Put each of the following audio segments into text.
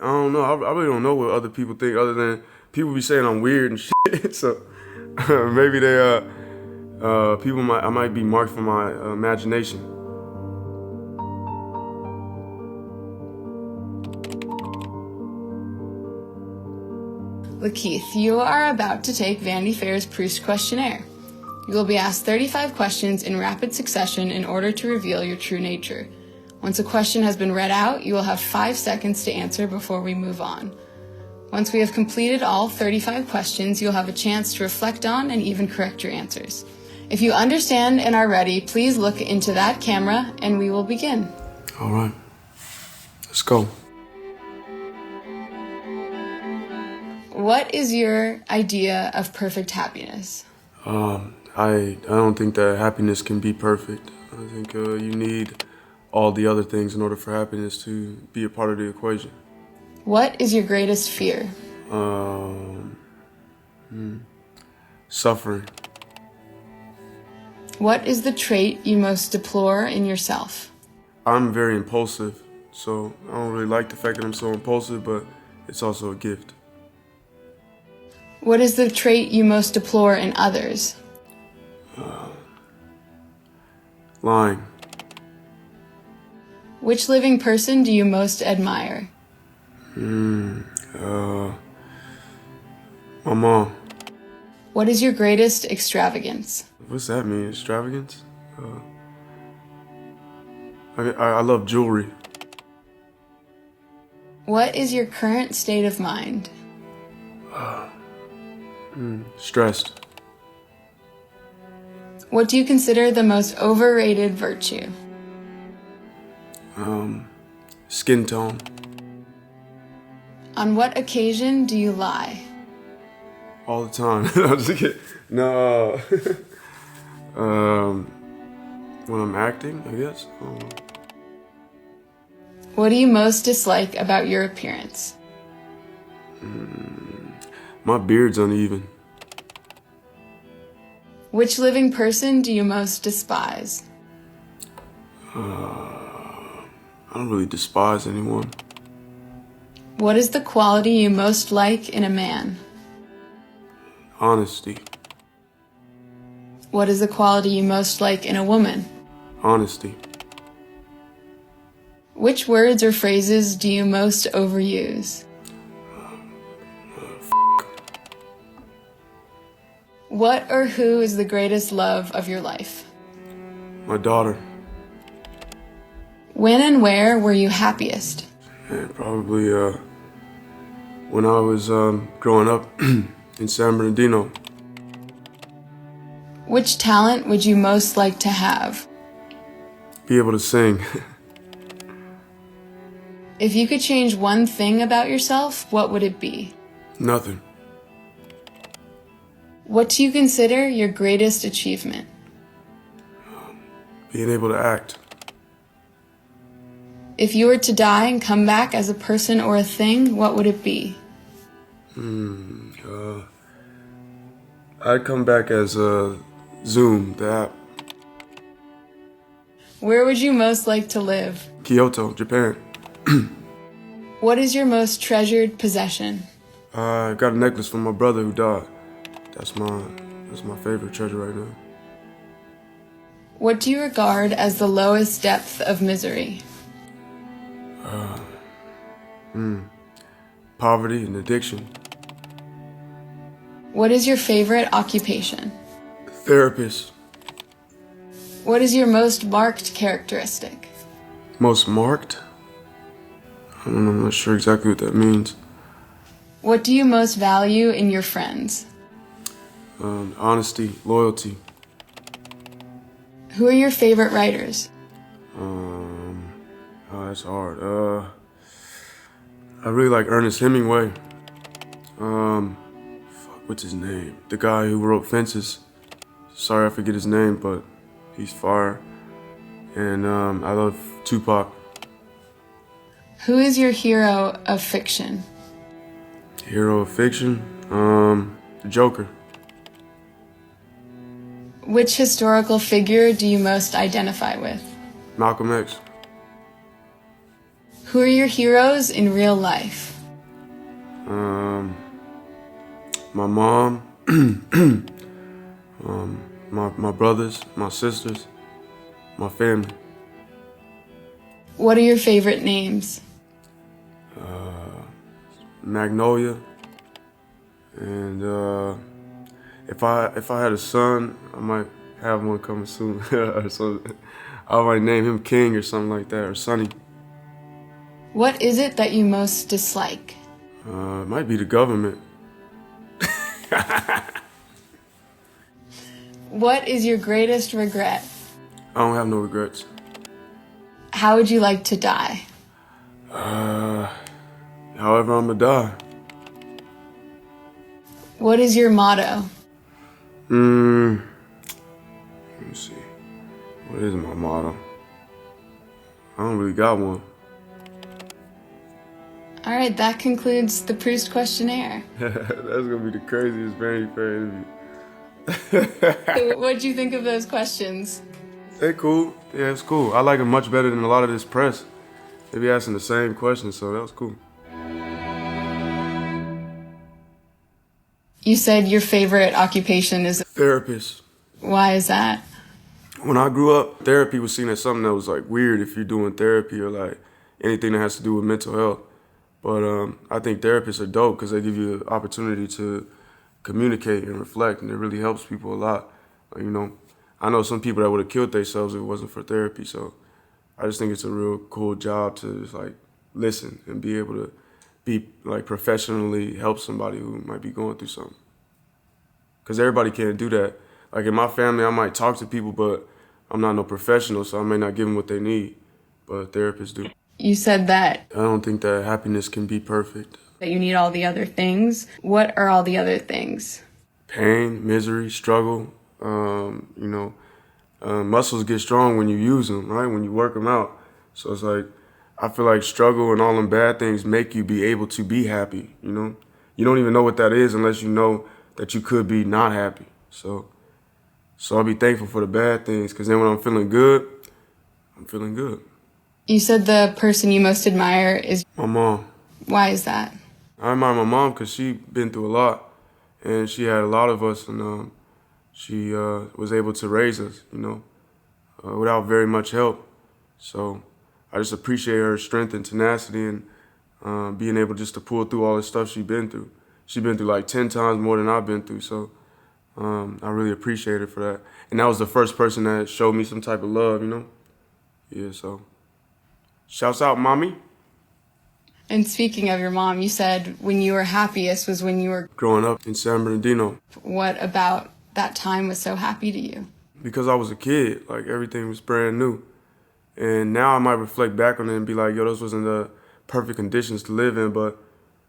I don't know. I really don't know what other people think, other than people be saying I'm weird and shit. So maybe I might be marked for my imagination. LaKeith, you are about to take Vanity Fair's Proust Questionnaire. You will be asked 35 questions in rapid succession in order to reveal your true nature. Once a question has been read out, you will have 5 seconds to answer before we move on. Once we have completed all 35 questions, you'll have a chance to reflect on and even correct your answers. If you understand and are ready, please look into that camera and we will begin. All right, let's go. What is your idea of perfect happiness? I don't think that happiness can be perfect. I think you need all the other things in order for happiness to be a part of the equation. What is your greatest fear? Suffering. What is the trait you most deplore in yourself? I'm very impulsive, so I don't really like the fact that I'm so impulsive, but it's also a gift. What is the trait you most deplore in others? Lying. Which living person do you most admire? My mom. What is your greatest extravagance? What's that mean? Extravagance? I love jewelry. What is your current state of mind? Stressed. What do you consider the most overrated virtue? Skin tone. On what occasion do you lie? All the time. I'm just kidding. No. When I'm acting, I guess. What do you most dislike about your appearance? My beard's uneven. Which living person do you most despise? I don't really despise anyone. What is the quality you most like in a man? Honesty. What is the quality you most like in a woman? Honesty. Which words or phrases do you most overuse? What or who is the greatest love of your life? My daughter. When and where were you happiest? And probably when I was growing up in San Bernardino. Which talent would you most like to have? Be able to sing. If you could change one thing about yourself, what would it be? Nothing. What do you consider your greatest achievement? Being able to act. If you were to die and come back as a person or a thing, what would it be? I'd come back as Zoom, the app. Where would you most like to live? Kyoto, Japan. What is your most treasured possession? I got a necklace from my brother who died. That's my favorite treasure right now. What do you regard as the lowest depth of misery? Poverty and addiction. What is your favorite occupation? Therapist. What is your most marked characteristic? Most marked? I'm not sure exactly what that means. What do you most value in your friends? Honesty, loyalty. Who are your favorite writers? That's hard. I really like Ernest Hemingway. What's his name? The guy who wrote Fences. Sorry, I forget his name, but he's fire. And I love Tupac. Who is your hero of fiction? Hero of fiction? The Joker. Which historical figure do you most identify with? Malcolm X. Who are your heroes in real life? Um, my mom, my brothers, my sisters, my family. What are your favorite names? Magnolia, and if I had a son, I might have one coming soon, or something. I might name him King or something like that, or Sonny. What is it that you most dislike? It might be the government. What is your greatest regret? I don't have no regrets. How would you like to die? However, I'm gonna die. What is your motto? Let me see. What is my motto? I don't really got one. All right, that concludes the Proust Questionnaire. That's gonna be the craziest Vanity Fair interview. What'd you think of those questions? They cool. Yeah, it's cool. I like it much better than a lot of this press. They be asking the same questions, so that was cool. You said your favorite occupation is... Therapist. Why is that? When I grew up, therapy was seen as something that was like weird if you're doing therapy or like anything that has to do with mental health. But I think therapists are dope because they give you the opportunity to communicate and reflect, and it really helps people a lot. Like, I know some people that would have killed themselves if it wasn't for therapy. So I just think it's a real cool job to just like listen and be able to be like professionally help somebody who might be going through something. Because everybody can't do that. Like in my family, I might talk to people, but I'm not no professional, so I may not give them what they need. But therapists do. You said that I don't think that happiness can be perfect. you need all the other things. What are all the other things? Pain, misery, struggle. Muscles get strong when you use them, right? When you work them out. So it's like, I feel like struggle and all them bad things make you be able to be happy, You don't even know what that is unless you know that you could be not happy. So I'll be thankful for the bad things, because then when I'm feeling good, I'm feeling good. You said the person you most admire is... My mom. Why is that? I admire my mom because she been through a lot, and she had a lot of us, and she was able to raise us, without very much help. So I just appreciate her strength and tenacity, and being able just to pull through all the stuff she's been through. She's been through like 10 times more than I've been through, so I really appreciate her for that. And that was the first person that showed me some type of love, Yeah, so shouts out, mommy. And speaking of your mom, you said when you were happiest was when you were... Growing up in San Bernardino. What about that time was so happy to you? Because I was a kid, like everything was brand new. And now I might reflect back on it and be like, yo, those wasn't the perfect conditions to live in, but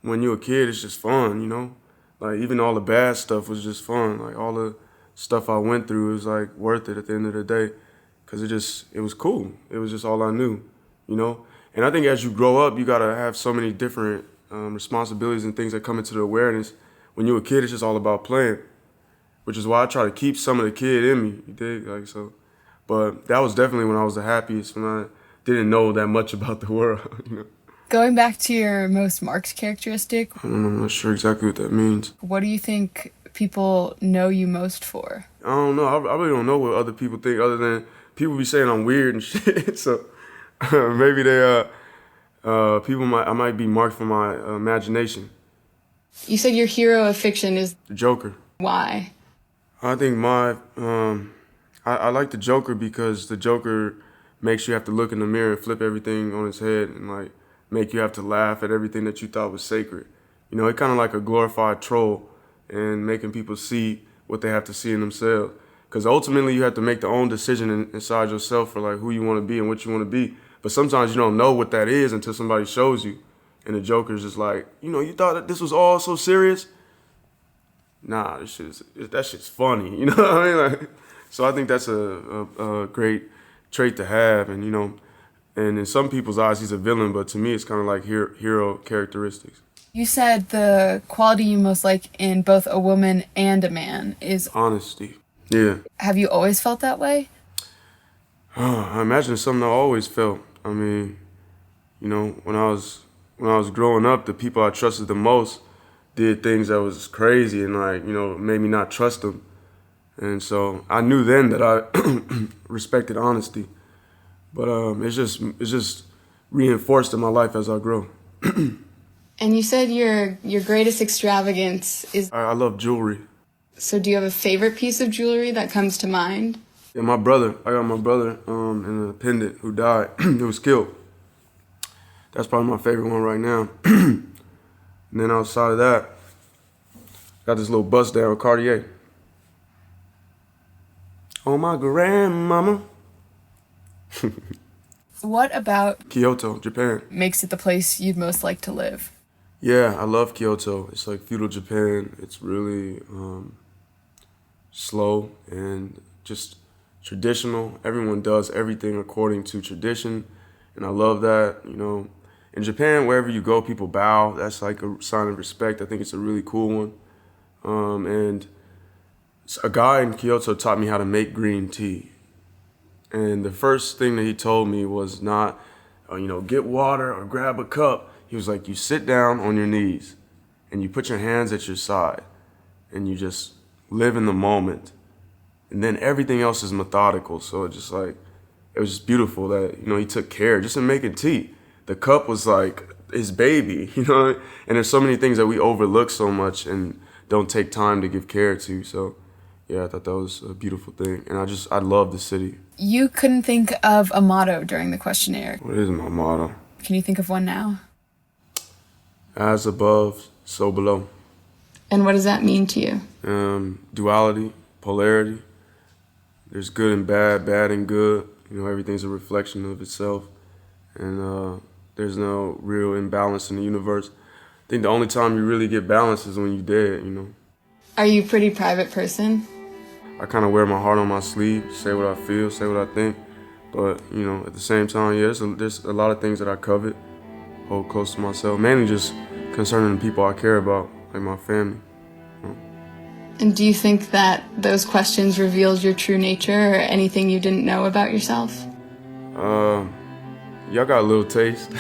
when you're a kid, it's just fun, Like even all the bad stuff was just fun. Like all the stuff I went through was like worth it at the end of the day, because it was cool. It was just all I knew, And I think as you grow up, you gotta have so many different responsibilities and things that come into the awareness. When you're a kid, it's just all about playing, which is why I try to keep some of the kid in me. You dig? Like so. But that was definitely when I was the happiest, when I didn't know that much about the world. Going back to your most marked characteristic, I'm not sure exactly what that means. what do you think people know you most for? I don't know. I really don't know what other people think, other than people be saying I'm weird and shit. So maybe I might be marked for my imagination. You said your hero of fiction is... The Joker. Why? I think I like the Joker because the Joker makes you have to look in the mirror and flip everything on its head and like make you have to laugh at everything that you thought was sacred. It kind of like a glorified troll, and making people see what they have to see in themselves. Because ultimately you have to make the own decision inside yourself for like who you want to be and what you want to be. But sometimes you don't know what that is until somebody shows you. And the Joker's just like, you thought that this was all so serious? Nah, that shit's funny. You know what I mean? Like, so I think that's a great trait to have. And, and in some people's eyes, he's a villain. But to me, it's kind of like hero characteristics. You said the quality you most like in both a woman and a man is... honesty. Yeah. Have you always felt that way? I imagine it's something I always felt. I mean, when I was when I was growing up, the people I trusted the most did things that was crazy and like, made me not trust them. And so I knew then that I respected honesty, but it's just reinforced in my life as I grow. And you said your greatest extravagance is... I love jewelry. So do you have a favorite piece of jewelry that comes to mind? Yeah, I got my brother in a pendant who died, who was killed. That's probably my favorite one right now. And then outside of that, got this little bust down with Cartier. Oh, my grandmama. What about Kyoto, Japan. makes it the place you'd most like to live? Yeah, I love Kyoto. It's like feudal Japan. It's really slow and just traditional. Everyone does everything according to tradition, and I love that. In Japan, wherever you go, people bow. That's like a sign of respect. I think it's a really cool one. And a guy in Kyoto taught me how to make green tea. And the first thing that he told me was not, get water or grab a cup. He was like, you sit down on your knees and you put your hands at your side and you just live in the moment. And then everything else is methodical. So it was just beautiful that, he took care just in making tea. The cup was like his baby, And there's so many things that we overlook so much and don't take time to give care to. So yeah, I thought that was a beautiful thing. And I love the city. You couldn't think of a motto during the questionnaire. What is my motto? Can you think of one now? As above, so below. And what does that mean to you? Duality, polarity. There's good and bad, bad and good. Everything's a reflection of itself. And there's no real imbalance in the universe. I think the only time you really get balance is when you're dead, Are you a pretty private person? I kind of wear my heart on my sleeve, say what I feel, say what I think. But, at the same time, yeah, there's a lot of things that I covet, hold close to myself, mainly just concerning the people I care about, like my family. And do you think that those questions revealed your true nature or anything you didn't know about yourself? Y'all got a little taste.